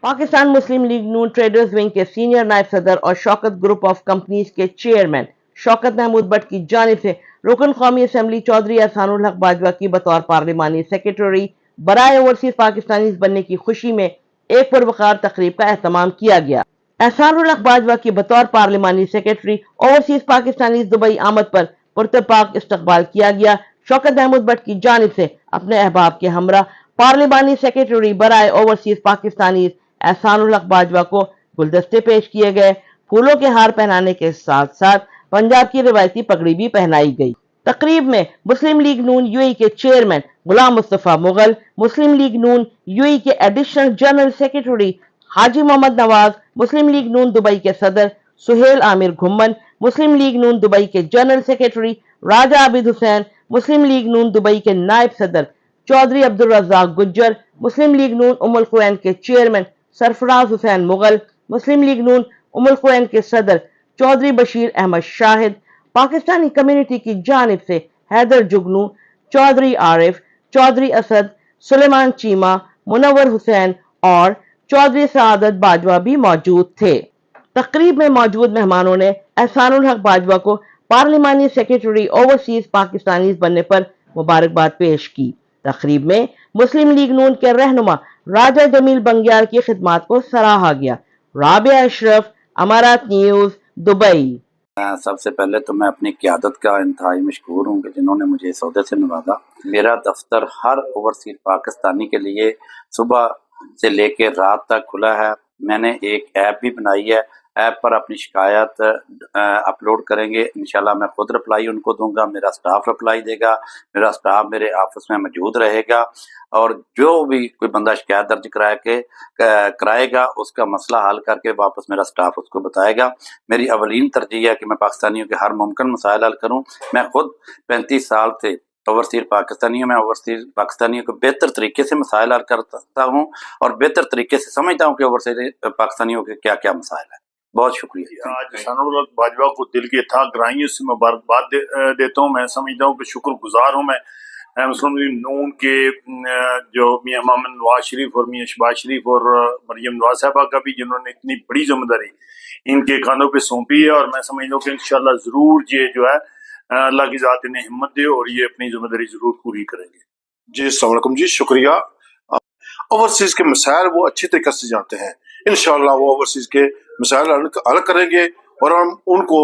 पाकिस्तान मुस्लिम league नून traders wing के senior नायब सदर और शौकत ग्रुप ऑफ कंपनीज के चेयरमैन शौकत महमूद भट्ट की जानिब से रुकन कौमी असम्बली चौधरी एहसानुल हक बाजवा की बतौर पार्लिमानी सेक्रेटरी बराए ओवरसीज पाकिस्तानीज बनने की खुशी में एक पुरवकार तकरीब का एहतमाम किया गया। एहसानुल हक बाजवा की बतौर पार्लिमानी सेक्रेटरी ओवरसीज पाकिस्तानीज दुबई आमद पर पुरतपाक इस्तकबाल किया गया। शौकत महमूद भट्ट की जानिब से अपने अहबाब के हमरा पार्लिमानी सेक्रेटरी बराए ओवरसीज पाकिस्तानीज एहसानुल हक बाजवा को गुलदस्ते पेश किए गए। फूलों के हार पहनाने के साथ साथ पंजाब की रिवायती पगड़ी भी पहनाई गई। तकरीब में मुस्लिम लीग नून यूएई के चेयरमैन गुलाम मुस्तफा मुगल, मुस्लिम लीग नून यूएई के एडिशनल जनरल सेक्रेटरी हाजी मोहम्मद नवाज, मुस्लिम लीग नून दुबई के सदर सुहेल आमिर घुम्मन, मुस्लिम लीग नून दुबई के जनरल सेक्रेटरी राजा आबिद हुसैन, मुस्लिम लीग नून दुबई के नायब सदर चौधरी अब्दुल रज़ाक गुज्जर, मुस्लिम लीग नून उम्मुल कुरैन के चेयरमैन सरफराज हुसैन मुगल, मुस्लिम लीग नून उम्मुल कुरैन के सदर चौधरी बशीर अहमद शाहिद, पाकिस्तानी कम्युनिटी की जानिब से हैदर जुगनू, चौधरी आरिफ, चौधरी असद, सुलेमान चीमा, मुनव्वर हुसैन और चौधरी सआदत बाजवा भी मौजूद थे। तकरीब में मौजूद मेहमानों ने एहसानुल हक बाजवा को पार्लिमानी सेक्रेटरी ओवरसीज पाकिस्तानीज बनने पर मुबारकबाद पेश की। तकरीब में मुस्लिम लीग नून के रहनुमा राजा जमील बंगियाल की खिदमात को सराहा गया। राबिया अशरफ, अमारात न्यूज, दुबई। सबसे पहले तो मैं अपनी क़यादत का इंतहाई मशकूर हूँ कि जिन्होंने मुझे इस ओहदे से नवाजा। मेरा दफ्तर हर ओवरसीज पाकिस्तानी के लिए सुबह से लेकर रात तक खुला है। मैंने एक ऐप भी बनाई है, ऐप पर अपनी शिकायत अपलोड करेंगे, इंशाल्लाह मैं खुद रिप्लाई उनको दूंगा, मेरा स्टाफ रिप्लाई देगा, मेरा स्टाफ मेरे ऑफिस में मौजूद रहेगा और जो भी कोई बंदा शिकायत दर्ज कराएगा उसका मसला हल करके वापस मेरा स्टाफ उसको बताएगा। मेरी अवलीन तरजीह है कि मैं पाकिस्तानियों के हर मुमकिन मसाइल हल करूँ। मैं खुद 35 साल से ओवरसीज पाकिस्तानियों में ओवरसीज पाकिस्तानियों को बेहतर तरीके से मसाइल हल करता हूँ और बेहतर तरीके से समझता हूँ कि ओवरसीज पाकिस्तानियों के क्या क्या मसाइल है। बहुत शुक्रिया। आज एहसानुल हक बाजवा को दिल की अथाह गहराइयों से मुबारकबाद देता हूँ। मैं समझता हूँ कि शुक्रगुजार हूँ मैं मुस्लिम लीग नून के जो मियां मोहम्मद नवाज शरीफ और मियां शहबाज शरीफ और मरियम नवाज साहबा का भी, जिन्होंने इतनी बड़ी जिम्मेदारी इनके कानों पे सौंपी है और मैं समझता हूँ कि इंशाल्लाह जरूर ये जो है अल्लाह की ज़ात इन्हें हिम्मत दे और ये अपनी जिम्मेदारी जरूर पूरी करेंगे। जी अस्सलाम वालेकुम जी, शुक्रिया। ओवरसीज के मसाइल वो अच्छी तरीके से जानते हैं, इंशाल्लाह वो ओवरसीज के मसाइल हल करेंगे और हम उनको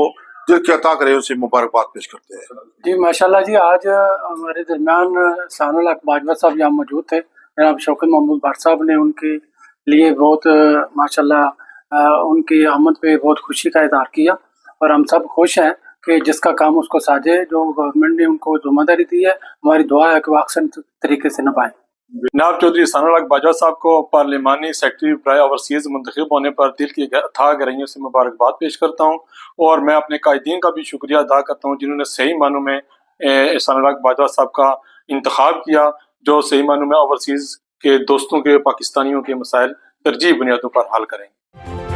दिल की अता करें, उनसे मुबारकबाद पेश करते हैं। जी माशाल्लाह जी, आज हमारे दरमियान एहसानुल हक बाजवा साहब यहाँ मौजूद थे। जनाब शौकत महमूद भट्ट साहब ने उनके लिए बहुत माशाल्लाह उनकी आमद पे बहुत खुशी का इज़हार किया और हम सब खुश हैं कि जिसका काम उसको साझे, जो गवर्नमेंट ने उनको जिम्मेदारी दी है, हमारी दुआ है कि वो अक्सर तरीके से निभाएं। जनाब चौधरी एहसानुल हक बाजवा साहब को पार्लिमानी सेक्रेटरी बराए ओवरसीज मुंतखब होने पर दिल की अथाह गहराइयों से मुबारकबाद पेश करता हूँ और मैं अपने कायदीन का भी शुक्रिया अदा करता हूँ जिन्होंने सही मानों में एहसानुल हक बाजवा साहब का इंतखाब किया, जो सही मानों में ओवरसीज के दोस्तों के पाकिस्तानियों के मसाइल तरजीह बुनियादों पर हल करेंगे।